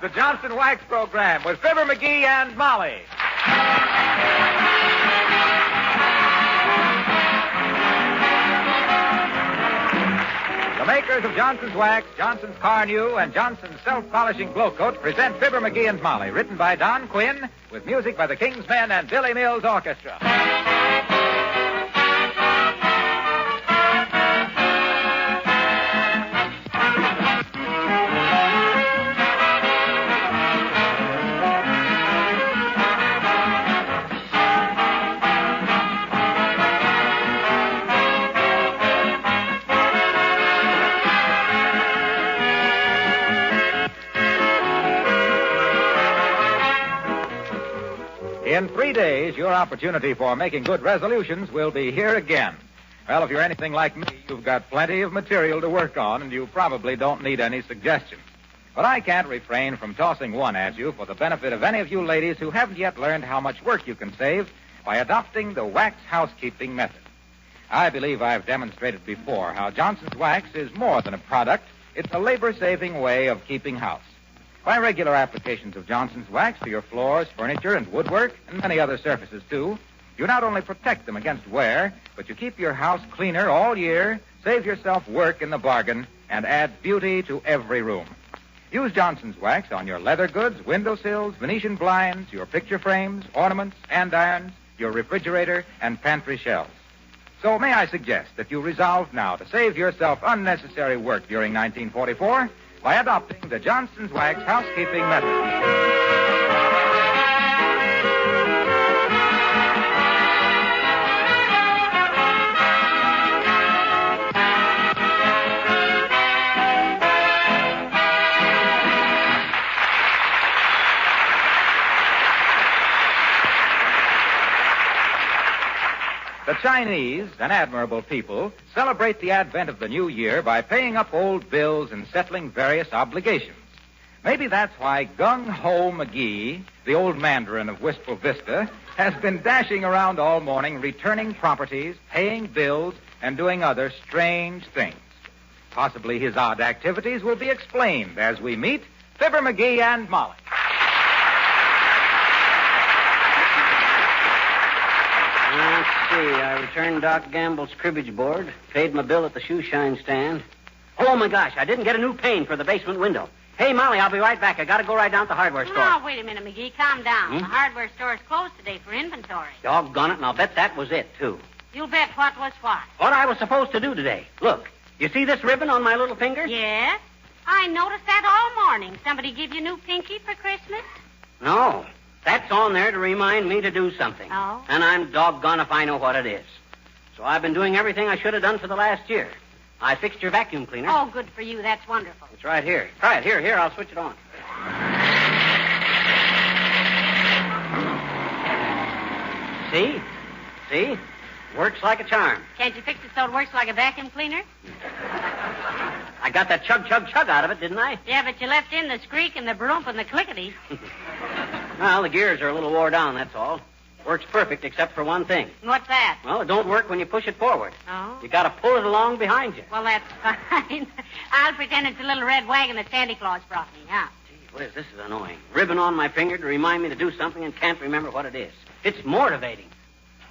the Johnson Wax Program with Fibber McGee and Molly. The makers of Johnson's Wax, Johnson's Car New, and Johnson's Self-Polishing Glow Coat present Fibber McGee and Molly, written by Don Quinn, with music by the King's Men and Billy Mills Orchestra. In 3 days, your opportunity for making good resolutions will be here again. Well, if you're anything like me, you've got plenty of material to work on, and you probably don't need any suggestions. But I can't refrain from tossing one at you for the benefit of any of you ladies who haven't yet learned how much work you can save by adopting the wax housekeeping method. I believe I've demonstrated before how Johnson's Wax is more than a product. It's a labor-saving way of keeping house. By regular applications of Johnson's Wax to your floors, furniture, and woodwork, and many other surfaces, too, you not only protect them against wear, but you keep your house cleaner all year, save yourself work in the bargain, and add beauty to every room. Use Johnson's Wax on your leather goods, windowsills, Venetian blinds, your picture frames, ornaments, andirons, your refrigerator, and pantry shelves. So may I suggest that you resolve now to save yourself unnecessary work during 1944 by adopting the Johnson's Wax housekeeping method. The Chinese, an admirable people, celebrate the advent of the new year by paying up old bills and settling various obligations. Maybe that's why Gung Ho McGee, the old mandarin of Wistful Vista, has been dashing around all morning returning properties, paying bills, and doing other strange things. Possibly his odd activities will be explained as we meet Fibber McGee and Molly. I returned Doc Gamble's cribbage board, paid my bill at the shoe shine stand. Oh, my gosh, I didn't get a new pane for the basement window. Hey, Molly, I'll be right back. I got to go right down to the hardware store. Now, wait a minute, McGee. Calm down. The hardware store is closed today for inventory. Doggone it, and I'll bet that was it, too. You'll bet what was what? What I was supposed to do today. Look, you see this ribbon on my little finger? Yes. I noticed that all morning. Somebody give you a new pinky for Christmas? No. That's on there to remind me to do something. Oh? And I'm doggone if I know what it is. So I've been doing everything I should have done for the last year. I fixed your vacuum cleaner. Oh, good for you. That's wonderful. It's right here. Try it. Here, I'll switch it on. See? Works like a charm. Can't you fix it so it works like a vacuum cleaner? I got that chug out of it, didn't I? Yeah, but you left in the squeak and the broomp and the clickety. Well, the gears are a little wore down, that's all. Works perfect except for one thing. What's that? Well, it don't work when you push it forward. Oh? You got to pull it along behind you. Well, that's fine. I'll pretend it's a little red wagon that Santa Claus brought me, yeah. Gee whiz, this is annoying. Ribbon on my finger to remind me to do something and can't remember what it is. It's mortivating.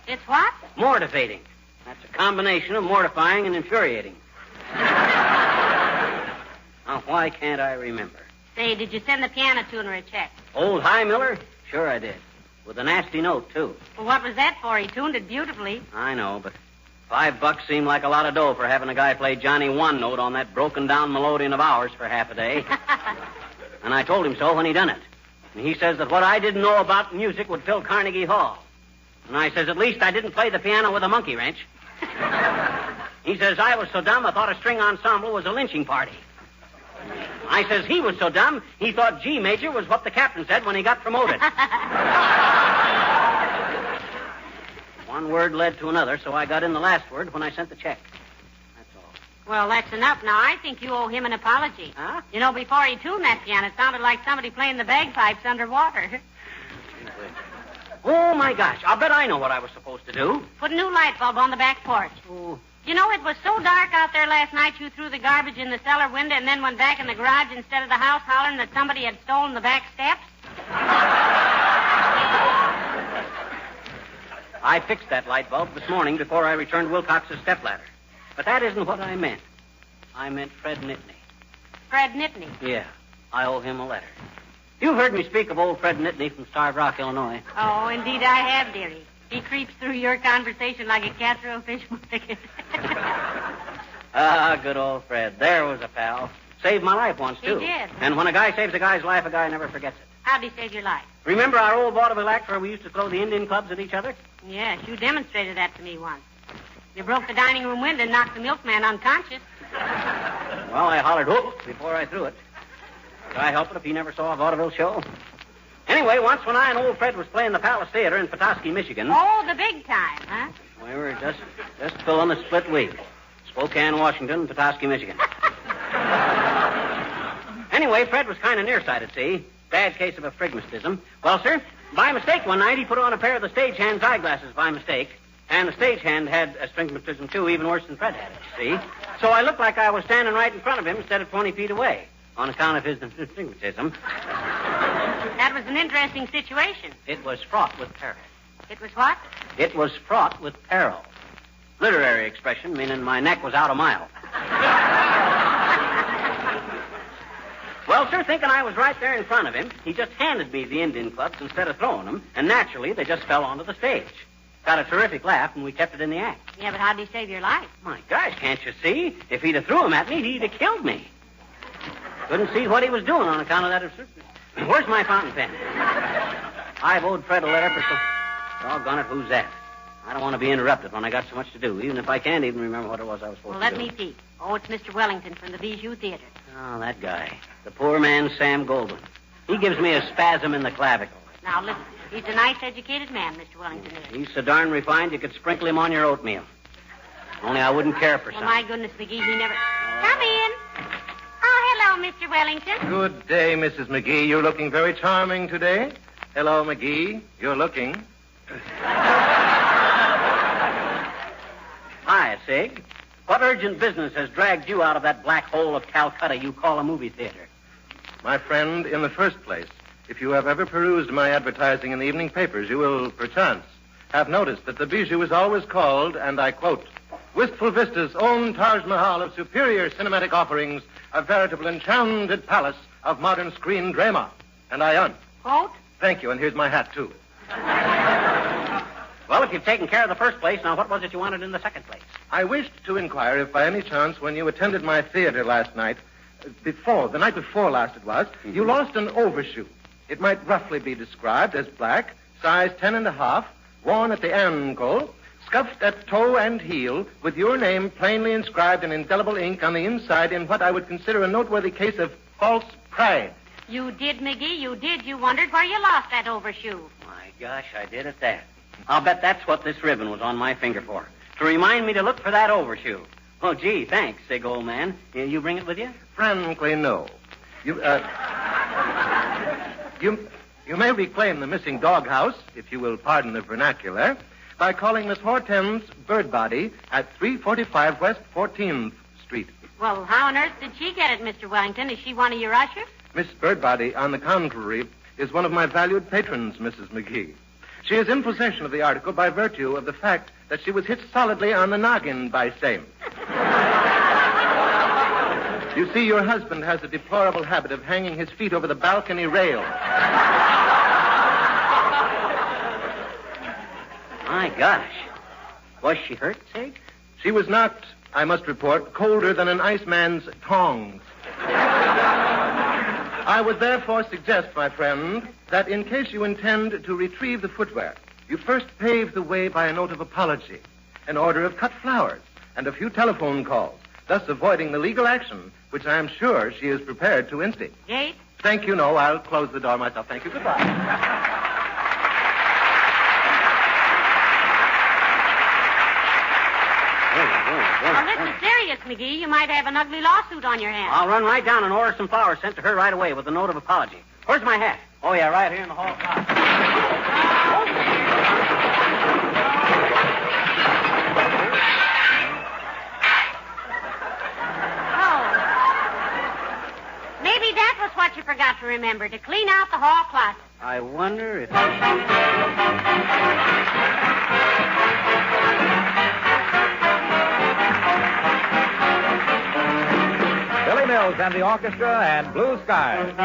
It's what? Mortivating. That's a combination of mortifying and infuriating. Now, why can't I remember? Say, did you send the piano tuner a check? Old High Miller? Sure I did. With a nasty note, too. Well, what was that for? He tuned it beautifully. I know, but $5 seemed like a lot of dough for having a guy play Johnny One Note on that broken-down melodeon of ours for half a day. And I told him so when he done it. And he says that what I didn't know about music would fill Carnegie Hall. And I says, at least I didn't play the piano with a monkey wrench. He says, I was so dumb I thought a string ensemble was a lynching party. I says he was so dumb, he thought G major was what the captain said when he got promoted. One word led to another, so I got in the last word when I sent the check. That's all. Well, that's enough. Now, I think you owe him an apology. Huh? You know, before he tuned that piano, it sounded like somebody playing the bagpipes underwater. Oh, my gosh. I'll bet I know what I was supposed to do. Put a new light bulb on the back porch. Oh, You know, it was so dark out there last night you threw the garbage in the cellar window and then went back in the garage instead of the house hollering that somebody had stolen the back steps? I fixed that light bulb this morning before I returned Wilcox's stepladder. But that isn't what I meant. I meant Fred Nittany. Fred Nittany? Yeah, I owe him a letter. You've heard me speak of old Fred Nittany from Starved Rock, Illinois. Oh, indeed I have, dearie. He creeps through your conversation like a cat through a fish market. Ah, good old Fred. There was a pal. Saved my life once, too. He did. And when a guy saves a guy's life, a guy never forgets it. How'd he save your life? Remember our old vaudeville act where we used to throw the Indian clubs at each other? Yes, you demonstrated that to me once. You broke the dining room window and knocked the milkman unconscious. Well, I hollered, whoop, before I threw it. Could I help it if he never saw a vaudeville show? Anyway, once when I and old Fred was playing the Palace Theater in Petoskey, Michigan... Oh, the big time, huh? We were just filling a split week. Spokane, Washington, Petoskey, Michigan. Anyway, Fred was kind of nearsighted, see? Bad case of astigmatism. Well, sir, by mistake one night he put on a pair of the stagehand's eyeglasses by mistake. And the stagehand had astigmatism, too, even worse than Fred had it, see? So I looked like I was standing right in front of him instead of 20 feet away on account of his astigmatism. That was an interesting situation. It was fraught with peril. It was what? It was fraught with peril. Literary expression, meaning my neck was out a mile. Well, sir, thinking I was right there in front of him, he just handed me the Indian clubs instead of throwing them, and naturally they just fell onto the stage. Got a terrific laugh, and we kept it in the act. Yeah, but how'd he save your life? My gosh, can't you see? If he'd have threw them at me, he'd have killed me. Couldn't see what he was doing on account of that. Where's my fountain pen? I've owed Fred a letter for so... Doggone it, who's that? I don't want to be interrupted when I got so much to do, even if I can't even remember what it was I was supposed to do. Well, let me see. Oh, it's Mr. Wellington from the Bijou Theater. Oh, that guy. The poor man, Sam Goldwyn. He gives me a spasm in the clavicle. Now, listen. He's a nice, educated man, Mr. Wellington is. He's so darn refined you could sprinkle him on your oatmeal. Only I wouldn't care for some. Well, my goodness, McGee, he never... Come in. Oh, hello, Mr. Wellington. Good day, Mrs. McGee. You're looking very charming today. Hello, McGee. You're looking... Hi, Sig. What urgent business has dragged you out of that black hole of Calcutta you call a movie theater? My friend, in the first place, if you have ever perused my advertising in the evening papers, you will, perchance, have noticed that the Bijou is always called, and I quote, Wistful Vista's own Taj Mahal of superior cinematic offerings, a veritable enchanted palace of modern screen drama. And I Quote? Thank you, and here's my hat, too. Well, if you've taken care of the first place, now what was it you wanted in the second place? I wished to inquire if by any chance when you attended my theater last night, the night before last it was, you lost an overshoe. It might roughly be described as black, size 10.5, worn at the ankle, scuffed at toe and heel, with your name plainly inscribed in indelible ink on the inside in what I would consider a noteworthy case of false pride. You did, McGee, you did. You wondered where you lost that overshoe. My gosh, I did at that. I'll bet that's what this ribbon was on my finger for. To remind me to look for that overshoe. Oh, gee, thanks, Sig, old man. You bring it with you? Frankly, no. You may reclaim the missing doghouse, if you will pardon the vernacular, by calling Miss Hortense Birdbody at 345 West 14th Street. Well, how on earth did she get it, Mr. Wellington? Is she one of your ushers? Miss Birdbody, on the contrary, is one of my valued patrons, Mrs. McGee. She is in possession of the article by virtue of the fact that she was hit solidly on the noggin by same. You see, your husband has a deplorable habit of hanging his feet over the balcony rail. My gosh. Was she hurt, Sig? She was not, I must report, colder than an iceman's tongs. I would therefore suggest, my friend, that in case you intend to retrieve the footwear, you first pave the way by a note of apology, an order of cut flowers, and a few telephone calls, thus avoiding the legal action, which I am sure she is prepared to instigate. Gate? Thank you, no. I'll close the door myself. Thank you. Goodbye. Well, this is serious, McGee. You might have an ugly lawsuit on your hands. I'll run right down and order some flowers sent to her right away with a note of apology. Where's my hat? Oh, yeah, right here in the hall. what you forgot to remember, to clean out the hall closet. I wonder if... Billy Mills and the orchestra and Blue Skies.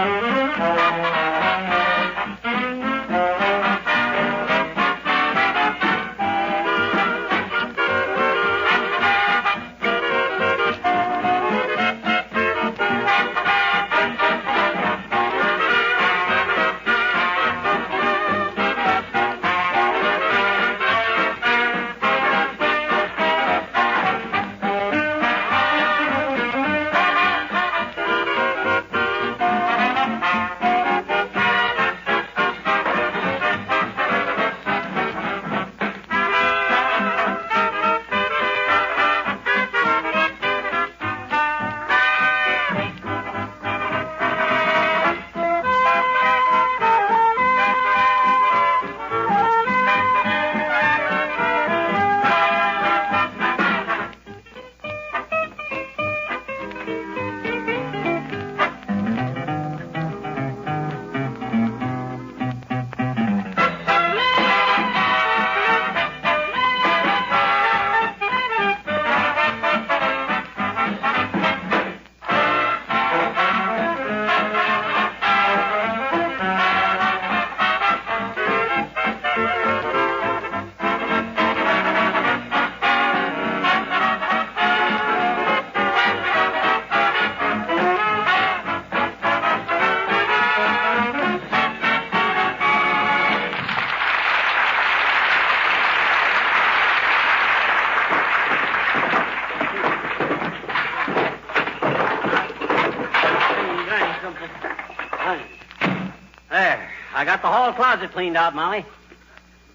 There. I got the hall closet cleaned out, Molly.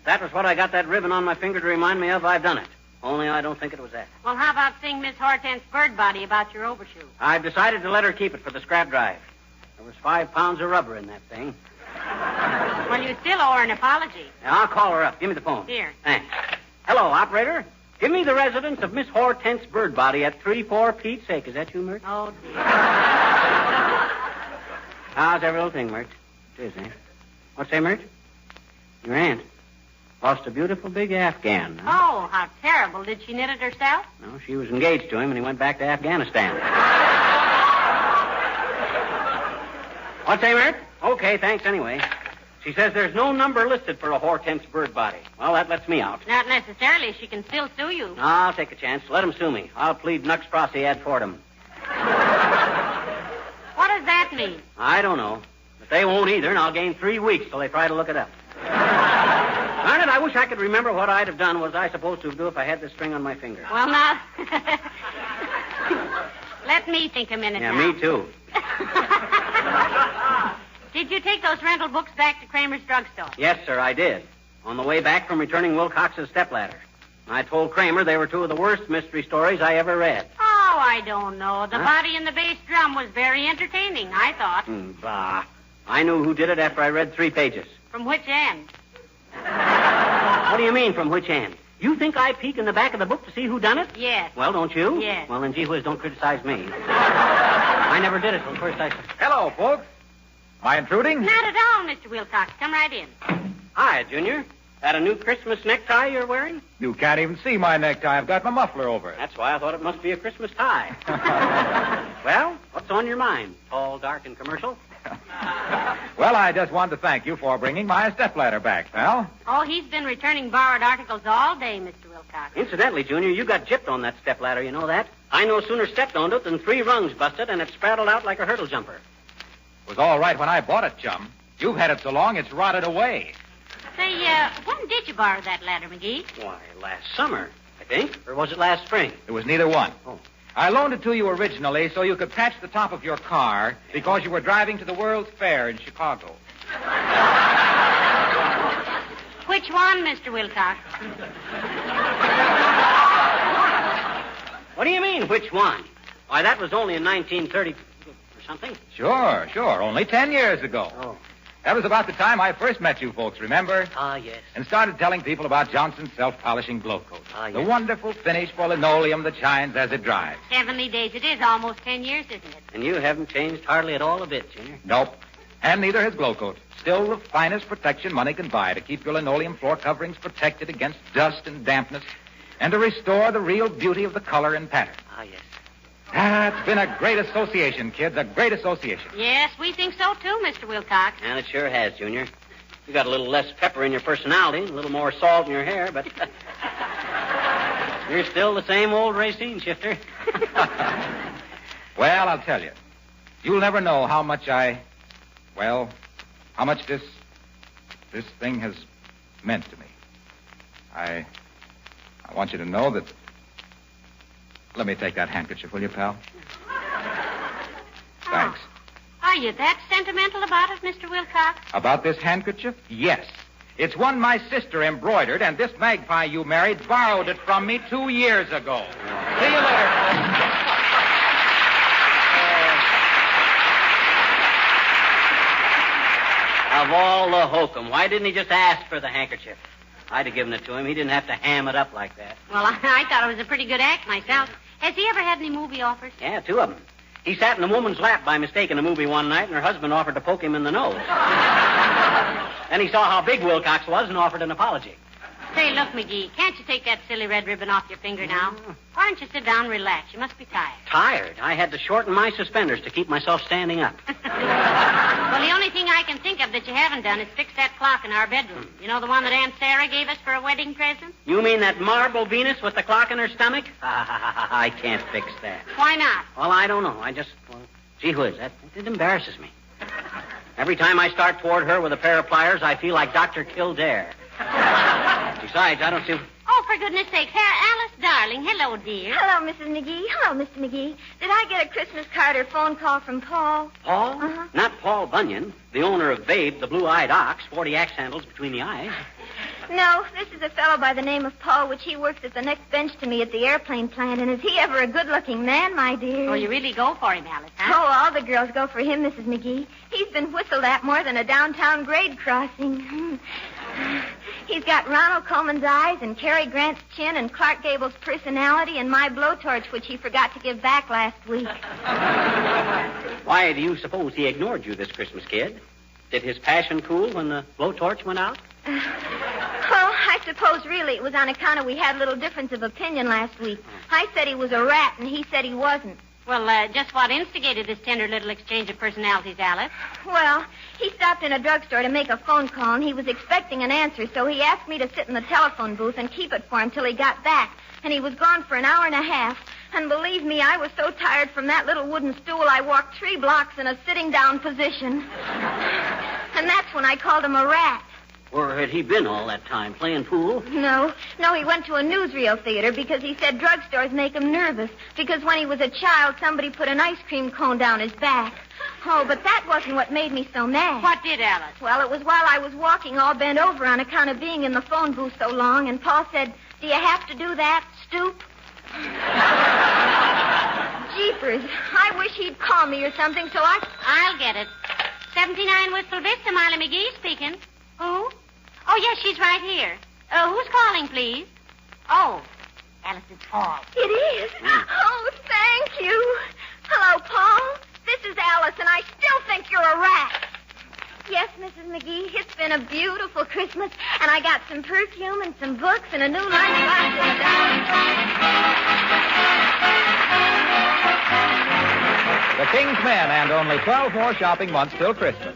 That was what I got that ribbon on my finger to remind me of. I've done it. Only I don't think it was that. Well, how about seeing Miss Hortense Bird Body about your overshoe? I've decided to let her keep it for the scrap drive. There was 5 pounds of rubber in that thing. Well, you still owe her an apology. Now, I'll call her up. Give me the phone. Here. Thanks. Hello, operator. Give me the residence of Miss Hortense Bird Body at 3-4 Pete's Sake. Is that you, Mert? Oh, dear. How's every little thing, Mert? It is, eh? What's that, Mert? Your aunt. Lost a beautiful big Afghan. Huh? Oh, how terrible. Did she knit it herself? No, she was engaged to him, and he went back to Afghanistan. What's that, Mert? Okay, thanks anyway. She says there's no number listed for a Hortense Bird Body. Well, that lets me out. Not necessarily. She can still sue you. I'll take a chance. Let him sue me. I'll plead nux prosi ad fortem. What does that mean? I don't know. But they won't either, and I'll gain 3 weeks till they try to look it up. Darn it, I wish I could remember what I'd have done. Was I supposed to do if I had this string on my finger? Well, now... Let me think a minute Yeah, now. me too. Did you take those rental books back to Kramer's drugstore? Yes, sir, I did. On the way back from returning Wilcox's stepladder. I told Kramer they were 2 of the worst mystery stories I ever read. Oh, I don't know. The body in the bass drum was very entertaining, I thought. Bah. I knew who did it after I read 3 pages. From which end? What do you mean, from which end? You think I peek in the back of the book to see who done it? Yes. Well, don't you? Yes. Well, then, gee whiz, don't criticize me. I never did it till first I... Hello, folks. Am I intruding? Not at all, Mr. Wilcox. Come right in. Hi, Junior. That a new Christmas necktie you're wearing? You can't even see my necktie. I've got my muffler over it. That's why I thought it must be a Christmas tie. Well, what's on your mind? Tall, dark, and commercial? Well, I just wanted to thank you for bringing my stepladder back, pal. Oh, he's been returning borrowed articles all day, Mr. Wilcox. Incidentally, Junior, you got gypped on that stepladder, you know that? I no sooner stepped on it than 3 rungs busted, and it spraddled out like a hurdle jumper. It was all right when I bought it, chum. You've had it so long it's rotted away. Say, when did you borrow that ladder, McGee? Why, last summer, I think. Or was it last spring? It was neither one. Oh. I loaned it to you originally so you could patch the top of your car because you were driving to the World's Fair in Chicago. Which one, Mr. Wilcox? What do you mean, which one? Why, that was only in 1930 or something. Sure. Only 10 years ago. Oh. That was about the time I first met you folks, remember? Ah, yes. And started telling people about Johnson's self-polishing blow coat. Ah, yes. The wonderful finish for linoleum that shines as it dries. Heavenly days. It is almost 10 years, isn't it? And you haven't changed hardly at all a bit, Junior. Nope. And neither has Glow Coat. Still the finest protection money can buy to keep your linoleum floor coverings protected against dust and dampness and to restore the real beauty of the color and pattern. Ah, yes. It's been a great association, kids, a great association. Yes, we think so, too, Mr. Wilcox. And it sure has, Junior. You got a little less pepper in your personality, a little more salt in your hair, but you're still the same old Racine shifter. Well, I'll tell you. You'll never know how much how much this thing has meant to me. I want you to know that... Let me take that handkerchief, will you, pal? Thanks. Are you that sentimental about it, Mr. Wilcox? About this handkerchief? Yes. It's one my sister embroidered, and this magpie you married borrowed it from me 2 years ago. See you later. Of all the hokum, why didn't he just ask for the handkerchief? I'd have given it to him. He didn't have to ham it up like that. Well, I thought it was a pretty good act myself. Has he ever had any movie offers? Yeah, 2 of them. He sat in a woman's lap by mistake in a movie one night, and her husband offered to poke him in the nose. Then he saw how big Wilcox was and offered an apology. Say, look, McGee, can't you take that silly red ribbon off your finger now? Why don't you sit down and relax? You must be tired. Tired? I had to shorten my suspenders to keep myself standing up. Well, the only thing I can think of that you haven't done is fix that clock in our bedroom. You know, the one that Aunt Sarah gave us for a wedding present? You mean that marble Venus with the clock in her stomach? I can't fix that. Why not? Well, I don't know. Gee whiz, it embarrasses me. Every time I start toward her with a pair of pliers, I feel like Dr. Kildare. Besides, I don't see... Oh, for goodness sake, Alice, darling. Hello, dear. Hello, Mrs. McGee. Hello, Mr. McGee. Did I get a Christmas card or phone call from Paul? Paul? Uh-huh. Not Paul Bunyan, the owner of Babe, the blue-eyed ox, 40 axe handles between the eyes. No, this is a fellow by the name of Paul, which he works at the next bench to me at the airplane plant. And is he ever a good-looking man, my dear? Oh, you really go for him, Alice, huh? Oh, all the girls go for him, Mrs. McGee. He's been whistled at more than a downtown grade crossing. He's got Ronald Coleman's eyes and Cary Grant's chin and Clark Gable's personality and my blowtorch, which he forgot to give back last week. Why do you suppose he ignored you this Christmas, kid? Did his passion cool when the blowtorch went out? Well, I suppose really it was on account of we had a little difference of opinion last week. I said he was a rat, and he said he wasn't. Well, just what instigated this tender little exchange of personalities, Alice? Well, he stopped in a drugstore to make a phone call, and he was expecting an answer, so he asked me to sit in the telephone booth and keep it for him till he got back. And he was gone for an hour and a half. And believe me, I was so tired from that little wooden stool, I walked 3 blocks in a sitting-down position. And that's when I called him a rat. Where had he been all that time? Playing pool? No, he went to a newsreel theater because he said drugstores make him nervous. Because when he was a child, somebody put an ice cream cone down his back. Oh, but that wasn't what made me so mad. What did, Alice? Well, it was while I was walking all bent over on account of being in the phone booth so long, and Paul said, "Do you have to do that, stoop?" Jeepers, I wish he'd call me or something so I'll get it. 79 Wistful Vista, Marley McGee speaking. Who? Oh, yes, she's right here. Who's calling, please? Oh, Alice, it's Paul. It is? Oh, thank you. Hello, Paul. This is Alice, and I still think you're a rat. Yes, Mrs. McGee, it's been a beautiful Christmas, and I got some perfume and some books and a new lunchbox and The King's Men and only 12 more shopping months till Christmas.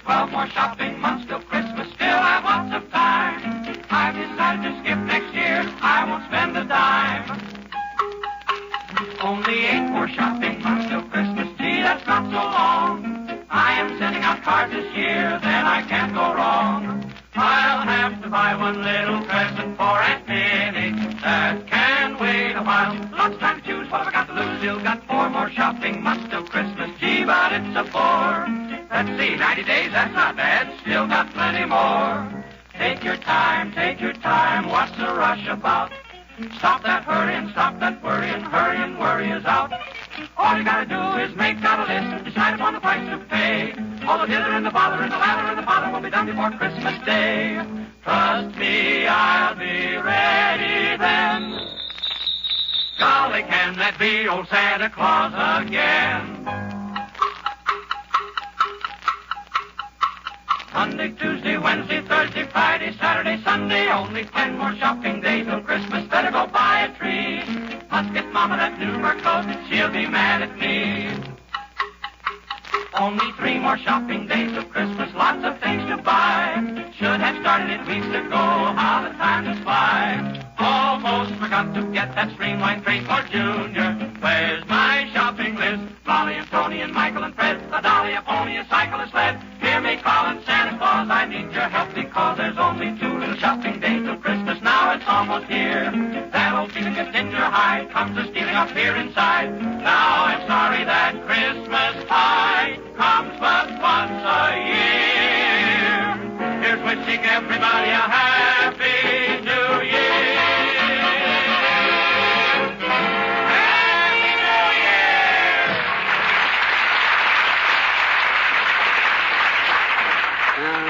12 more shopping months till Christmas, still I have lots of time. I've decided to skip next year, I won't spend a dime. Only 8 more shopping months till Christmas, gee, that's not so long. I am sending out cards this year, then I can't go wrong. I'll have to buy one little present for Aunt Minnie that can wait a while. Lots of time to choose, what have I got to lose? Still got 4 more shopping months till Christmas, gee, but it's a bore. Let's see, 90 days, that's not bad. Still got plenty more. Take your time, what's the rush about? Stop that hurrying, stop that worrying, hurry and worry is out. Oh, All you gotta do is make out a list, decide upon the price to pay. All the dither and the bother and the lather and the bother will be done before Christmas Day. Trust me, I'll be ready then. Golly, can that be old Santa Claus again? Monday, Tuesday, Wednesday, Thursday, Friday, Saturday, Sunday. Only 10 more shopping days till Christmas. Better go buy a tree. Must get Mama that new fur coat. She'll be mad at me. Only 3 more shopping days till Christmas. Lots of things to buy. Should have started it weeks ago. How the time does fly. Almost forgot to get that streamlined tray for Junior. Where's my shopping list? Molly and Tony and Michael and Fred. A dolly, a pony, a cycle, a sled. Hear me calling Santa Claus. I need your help because there's only 2 little shopping days till Christmas. Now it's almost here. That old feeling just in your hide comes a stealing up here inside. Now I'm sorry that Christmas tide comes but once a year. Here's wishing everybody a happy New Year. Happy New Year!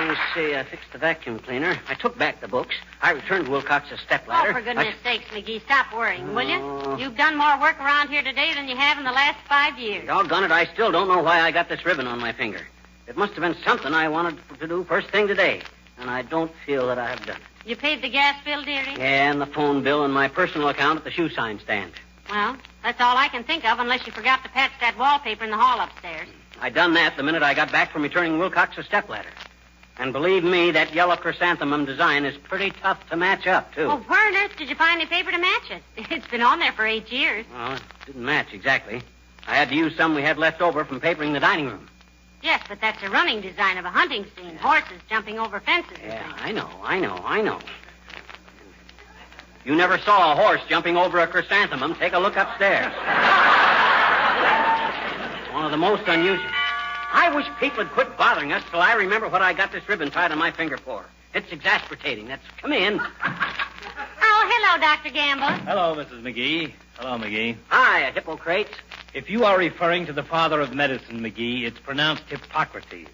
Let's see, I fixed the vacuum cleaner. I took back the books. I returned Wilcox's stepladder. Oh, for goodness sakes, McGee, stop worrying, will you? You've done more work around here today than you have in the last 5 years. Doggone it, I still don't know why I got this ribbon on my finger. It must have been something I wanted to do first thing today, and I don't feel that I have done it. You paid the gas bill, dearie? Yeah, and the phone bill and my personal account at the shoe sign stand. Well, that's all I can think of, unless you forgot to patch that wallpaper in the hall upstairs. I done that the minute I got back from returning Wilcox's stepladder. And believe me, that yellow chrysanthemum design is pretty tough to match up, too. Oh, where on earth did you find any paper to match it? It's been on there for 8 years. Well, it didn't match exactly. I had to use some we had left over from papering the dining room. Yes, but that's a running design of a hunting scene. Horses jumping over fences and Yeah, things. I know. You never saw a horse jumping over a chrysanthemum. Take a look upstairs. One of the most unusual. I wish people would quit bothering us till I remember what I got this ribbon tied on my finger for. It's exasperating. Come in. Oh, hello, Dr. Gamble. Hello, Mrs. McGee. Hello, McGee. Hi, Hippocrates. If you are referring to the father of medicine, McGee, it's pronounced Hippocrates.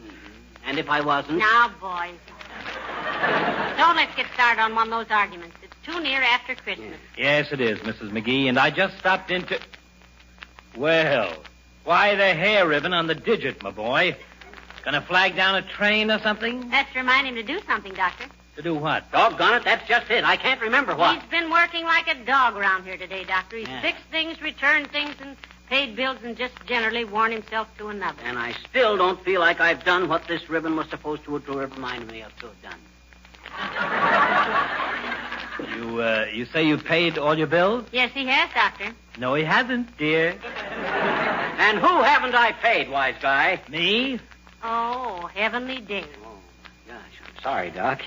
And if I wasn't? Now, boys. Don't let's get started on one of those arguments. It's too near after Christmas. Yes, it is, Mrs. McGee, and I just stopped into... Well, why the hair ribbon on the digit, my boy? Gonna flag down a train or something? That's to remind him to do something, Doctor. To do what? Doggone it, that's just it. I can't remember what. He's been working like a dog around here today, Doctor. He's Yeah. fixed things, returned things, and paid bills, and just generally worn himself to another. And I still don't feel like I've done what this ribbon was supposed to remind me of to have done. You say you paid all your bills? Yes, he has, Doctor. No, he hasn't, dear. And who haven't I paid, wise guy? Me? Oh, heavenly day. Oh, gosh, I'm sorry, Doc.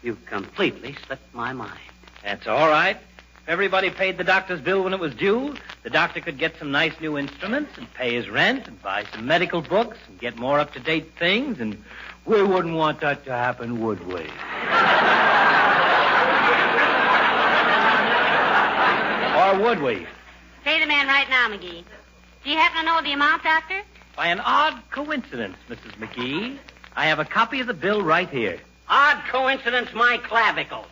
You completely slipped my mind. That's all right. If everybody paid the doctor's bill when it was due, the doctor could get some nice new instruments and pay his rent and buy some medical books and get more up-to-date things, and we wouldn't want that to happen, would we? Or would we? Pay the man right now, McGee. Do you happen to know the amount, Doctor? By an odd coincidence, Mrs. McGee, I have a copy of the bill right here. Odd coincidence, my clavicle.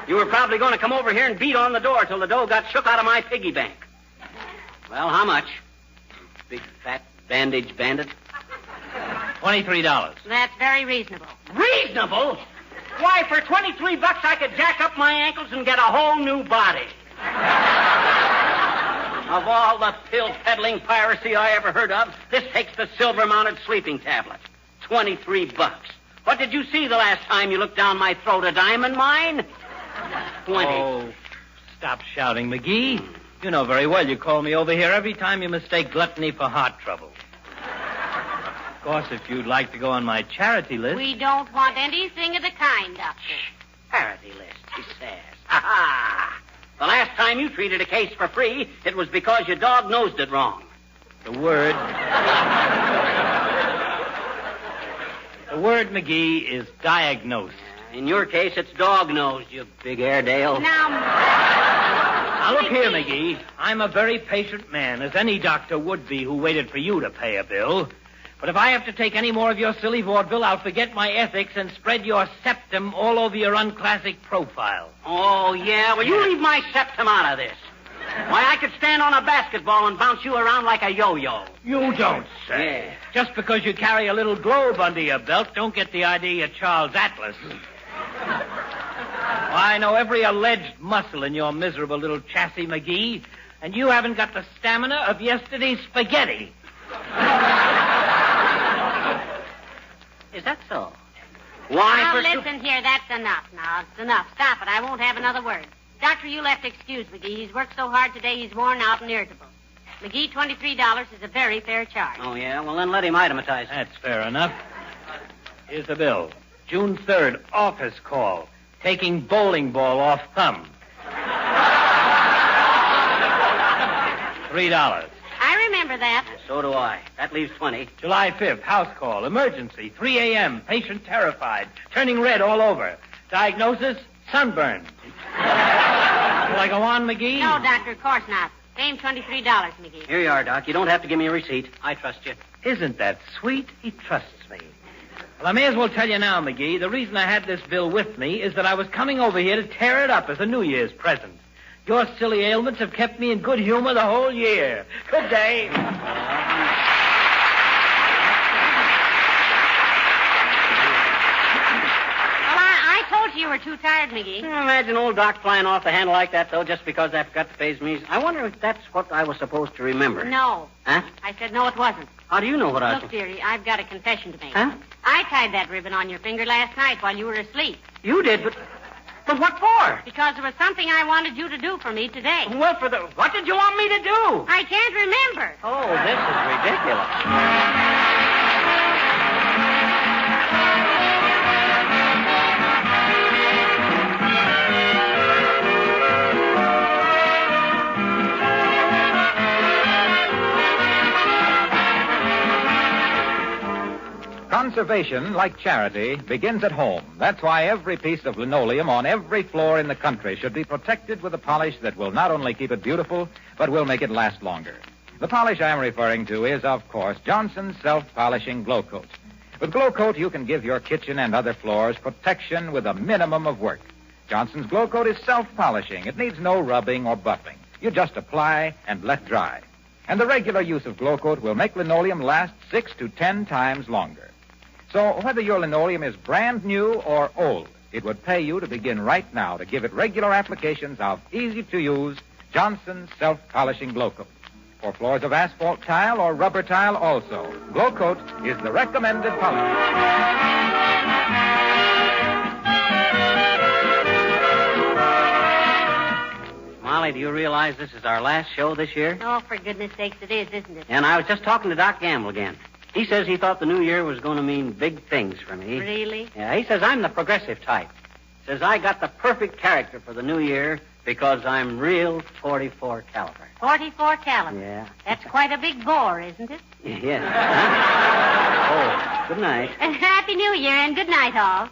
You were probably going to come over here and beat on the door till the dough got shook out of my piggy bank. Well, how much? Big, fat, bandage bandit. $23. That's very reasonable. Reasonable? Why, for $23 I could jack up my ankles and get a whole new body. Of all the pill-peddling piracy I ever heard of, this takes the silver-mounted sleeping tablet. $23. What did you see the last time you looked down my throat? A diamond mine? 20. Oh, stop shouting, McGee. You know very well you call me over here every time you mistake gluttony for heart trouble. Of course, if you'd like to go on my charity list... We don't want anything of the kind, Doctor. Charity list, he says. Ha-ha! The last time you treated a case for free, it was because your dog-nosed it wrong. The word, McGee, is diagnosed. In your case, it's dog-nosed, you big Airedale. Now, Now, look here, McGee. I'm a very patient man, as any doctor would be who waited for you to pay a bill. But if I have to take any more of your silly vaudeville, I'll forget my ethics and spread your septum all over your unclassic profile. Oh, yeah? Well, you leave my septum out of this. Why, I could stand on a basketball and bounce you around like a yo-yo. You don't say. Yeah. Just because you carry a little globe under your belt, don't get the idea you're Charles Atlas. I know every alleged muscle in your miserable little chassis, McGee, and you haven't got the stamina of yesterday's spaghetti. Is that so? Why, Now, listen here. That's enough. Now, it's enough. Stop it. I won't have another word. Doctor, you'll have to excuse McGee. He's worked so hard today, he's worn out and irritable. McGee, $23 is a very fair charge. Oh, yeah? Well, then let him itemize it. That's fair enough. Here's the bill. June 3rd, office call. Taking bowling ball off thumb. $3. I remember that. So do I. That leaves 20. July 5th, house call. Emergency. 3 a.m. Patient terrified. Turning red all over. Diagnosis, sunburn. Will I go on, McGee? No, Doctor, of course not. Pay him $23, McGee. Here you are, Doc. You don't have to give me a receipt. I trust you. Isn't that sweet? He trusts me. Well, I may as well tell you now, McGee, the reason I had this bill with me is that I was coming over here to tear it up as a New Year's present. Your silly ailments have kept me in good humor the whole year. Good day. I told you were too tired, McGee. Imagine old Doc flying off the handle like that, though, just because I forgot to pay his meals. I wonder if that's what I was supposed to remember. No. Huh? I said no, it wasn't. How do you know what I was... Look, dearie, I've got a confession to make. Huh? I tied that ribbon on your finger last night while you were asleep. You did, but what for? Because there was something I wanted you to do for me today. Well, what did you want me to do? I can't remember. Oh, this is ridiculous. Conservation, like charity, begins at home. That's why every piece of linoleum on every floor in the country should be protected with a polish that will not only keep it beautiful, but will make it last longer. The polish I am referring to is, of course, Johnson's Self-Polishing Glow Coat. With Glow Coat, you can give your kitchen and other floors protection with a minimum of work. Johnson's Glow Coat is self-polishing. It needs no rubbing or buffing. You just apply and let dry. And the regular use of Glow Coat will make linoleum last 6 to 10 times longer. So whether your linoleum is brand new or old, it would pay you to begin right now to give it regular applications of easy-to-use Johnson's Self-Polishing Glow Coat. For floors of asphalt tile or rubber tile also, Glow Coat is the recommended polish. Molly, do you realize this is our last show this year? Oh, for goodness sakes, it is, isn't it? And I was just talking to Doc Gamble again. He says he thought the new year was going to mean big things for me. Really? Yeah, he says I'm the progressive type. Says I got the perfect character for the new year because I'm real 44 caliber. 44 caliber? Yeah. That's quite a big bore, isn't it? Yes. Huh? Oh, good night. Happy New Year and good night, all.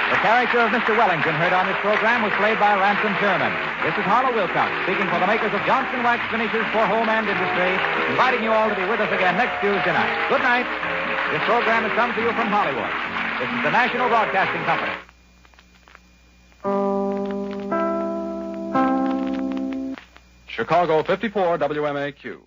The character of Mr. Wellington heard on this program was played by Ransom Sherman. This is Harlow Wilcox, speaking for the makers of Johnson Wax Finishes for Home and Industry, inviting you all to be with us again next Tuesday night. Good night. This program has come to you from Hollywood. This is the National Broadcasting Company. Chicago 54 WMAQ.